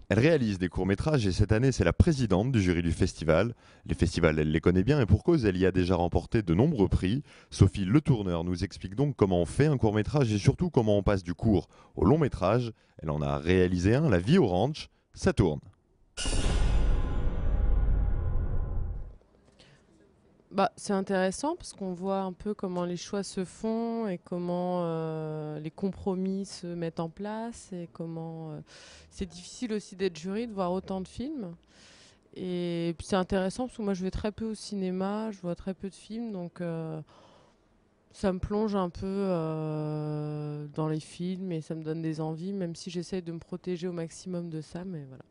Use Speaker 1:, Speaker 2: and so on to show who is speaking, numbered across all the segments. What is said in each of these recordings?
Speaker 1: Elle réalise des courts-métrages et cette année, c'est la présidente du jury du festival. Les festivals, elle les connaît bien et pour cause, elle y a déjà remporté de nombreux prix. Sophie Le Tourneur nous explique donc comment on fait un court-métrage et surtout comment on passe du court au long-métrage. Elle en a réalisé un, La vie au ranch. Ça tourne.
Speaker 2: Bah, c'est intéressant parce qu'on voit un peu comment les choix se font et comment les compromis se mettent en place et comment c'est difficile aussi d'être jury, de voir autant de films. Et puis c'est intéressant parce que moi je vais très peu au cinéma, je vois très peu de films, donc ça me plonge un peu dans les films et ça me donne des envies, même si j'essaye de me protéger au maximum de ça, mais voilà.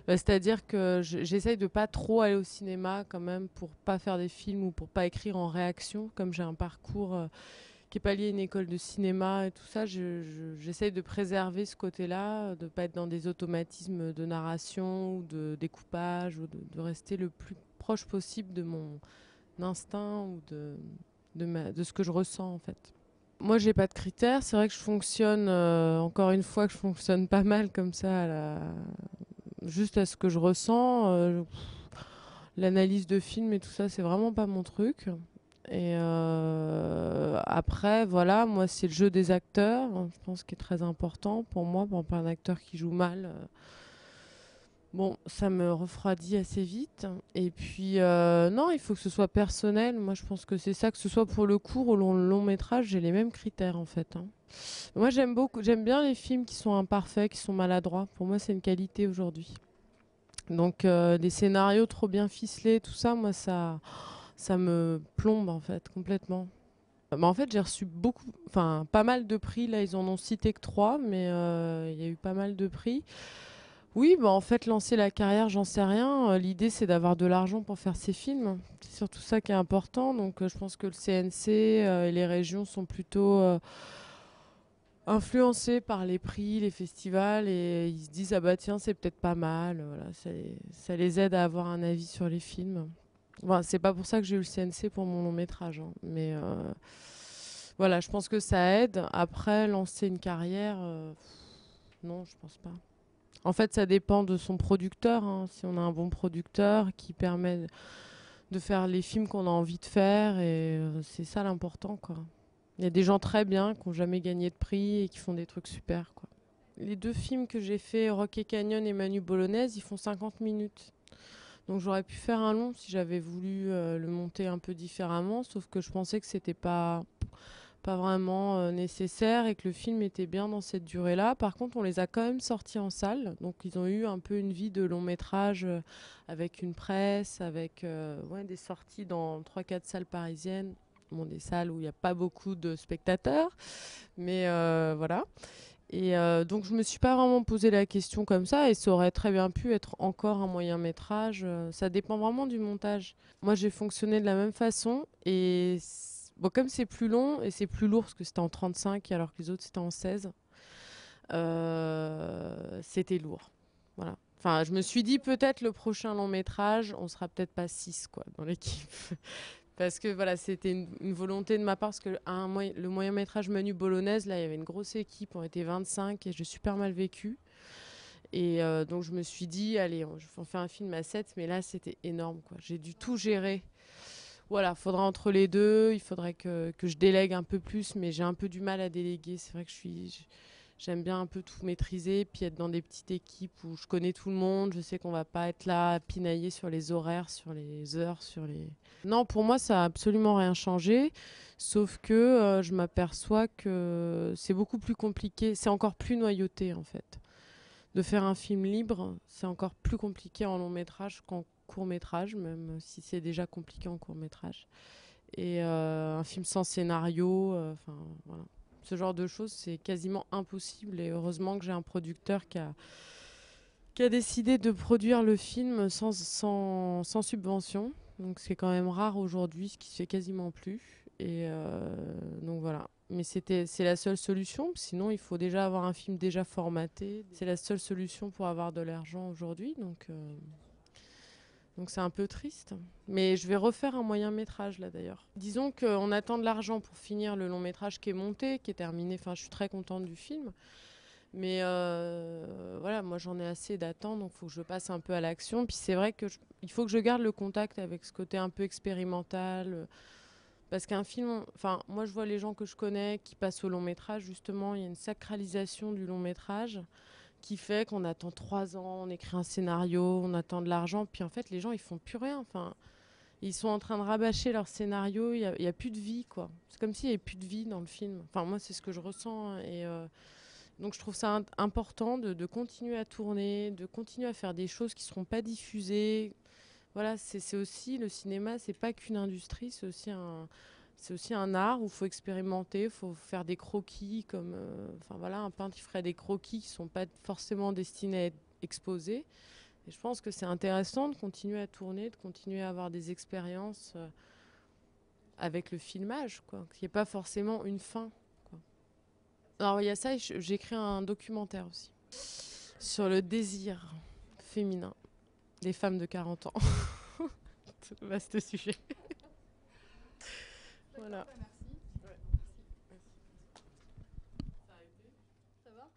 Speaker 2: C'est-à-dire que j'essaye de pas trop aller au cinéma quand même pour pas faire des films ou pour pas écrire en réaction. Comme j'ai un parcours qui est pas lié à une école de cinéma et tout ça, j'essaye de préserver ce côté-là, de pas être dans des automatismes de narration ou de découpage ou de rester le plus proche possible de mon instinct ou de ce que je ressens en fait. Moi, j'ai pas de critères. C'est vrai que je fonctionne, encore une fois, que je fonctionne pas mal comme ça juste à ce que je ressens. L'analyse de film et tout ça, c'est vraiment pas mon truc. Et après, voilà, moi, c'est le jeu des acteurs, je pense, qui est très important pour moi. Par exemple, un acteur qui joue mal, bon, ça me refroidit assez vite. Et puis, non, il faut que ce soit personnel. Moi, je pense que c'est ça, que ce soit pour le court ou le long métrage, j'ai les mêmes critères, en fait, hein. Moi, j'aime bien les films qui sont imparfaits, qui sont maladroits. Pour moi, c'est une qualité aujourd'hui. Donc des scénarios trop bien ficelés, tout ça, moi ça me plombe en fait complètement. Bah, en fait j'ai reçu pas mal de prix, là ils en ont cité que trois, mais il y a eu pas mal de prix. Oui, bah en fait lancer la carrière, j'en sais rien. L'idée c'est d'avoir de l'argent pour faire ses films. C'est surtout ça qui est important. Donc je pense que le CNC et les régions sont plutôt influencés par les prix, les festivals, et ils se disent ah bah tiens c'est peut-être pas mal, voilà, ça les aide à avoir un avis sur les films. Voilà, c'est pas pour ça que j'ai eu le CNC pour mon long métrage, hein, mais voilà, je pense que ça aide. Après lancer une carrière, non, je pense pas. En fait, ça dépend de son producteur, hein. Si on a un bon producteur qui permet de faire les films qu'on a envie de faire, et c'est ça l'important, quoi. Il y a des gens très bien qui n'ont jamais gagné de prix et qui font des trucs super, quoi. Les deux films que j'ai fait, Rock et Canyon et Manu Bolognaise, ils font 50 minutes. Donc j'aurais pu faire un long si j'avais voulu le monter un peu différemment, sauf que je pensais que c'était pas vraiment nécessaire et que le film était bien dans cette durée-là. Par contre, on les a quand même sortis en salle, donc ils ont eu un peu une vie de long métrage avec une presse, avec ouais, des sorties dans trois quatre salles parisiennes. Bon, des salles où il n'y a pas beaucoup de spectateurs, mais voilà. Et donc je me suis pas vraiment posé la question comme ça et ça aurait très bien pu être encore un moyen métrage. Ça dépend vraiment du montage. Moi j'ai fonctionné de la même façon et bon, comme c'est plus long et c'est plus lourd parce que c'était en 35 alors que les autres c'était en 16, c'était lourd. Voilà. Enfin, je me suis dit peut-être le prochain long métrage, on sera peut-être pas 6 quoi dans l'équipe. Parce que voilà, c'était une volonté de ma part, parce que le moyen métrage Manu Bolognaise, là, il y avait une grosse équipe, on était 25 et j'ai super mal vécu. Et donc je me suis dit, allez, on fait un film à 7, mais là c'était énorme, quoi. J'ai dû tout gérer. Voilà, faudra entre les deux, il faudrait que je délègue un peu plus, mais j'ai un peu du mal à déléguer. C'est vrai que j'aime bien un peu tout maîtriser, puis être dans des petites équipes où je connais tout le monde, je sais qu'on va pas être là à pinailler sur les horaires, sur les heures, sur les... Non, pour moi, ça a absolument rien changé, sauf que je m'aperçois que c'est beaucoup plus compliqué, c'est encore plus noyauté en fait. De faire un film libre, c'est encore plus compliqué en long métrage qu'en court métrage, même si c'est déjà compliqué en court métrage. Et un film sans scénario, enfin voilà. Ce genre de choses, c'est quasiment impossible. Et heureusement que j'ai un producteur qui a décidé de produire le film sans subvention. Donc c'est quand même rare aujourd'hui, ce qui se fait quasiment plus. Et donc voilà. Mais c'est la seule solution. Sinon, il faut déjà avoir un film déjà formaté. C'est la seule solution pour avoir de l'argent aujourd'hui. Donc c'est un peu triste. Mais je vais refaire un moyen métrage là d'ailleurs. Disons qu'on attend de l'argent pour finir le long métrage qui est monté, qui est terminé. Enfin, je suis très contente du film. Mais voilà, moi j'en ai assez d'attendre, donc il faut que je passe un peu à l'action. Puis c'est vrai il faut que je garde le contact avec ce côté un peu expérimental. Parce qu'un film, enfin, moi je vois les gens que je connais qui passent au long métrage, justement, il y a une sacralisation du long métrage qui fait qu'on attend 3 ans, on écrit un scénario, on attend de l'argent, puis en fait les gens ils font plus rien. Enfin, ils sont en train de rabâcher leur scénario, il y a plus de vie, quoi. C'est comme s'il n'y avait plus de vie dans le film. Enfin, moi c'est ce que je ressens, hein. Et donc je trouve ça important de continuer à tourner, de continuer à faire des choses qui ne seront pas diffusées. Voilà, c'est aussi le cinéma, c'est pas qu'une industrie, c'est aussi un art où il faut expérimenter, il faut faire des croquis comme, enfin voilà, un peintre qui ferait des croquis qui sont pas forcément destinés à être exposés. Et je pense que c'est intéressant de continuer à tourner, de continuer à avoir des expériences avec le filmage, quoi, qu'il n'y ait pas forcément une fin, quoi. Alors il y a ça, et j'ai écrit un documentaire aussi sur le désir féminin des femmes de 40 ans. Vaste sujet. Voilà.
Speaker 3: Ça va?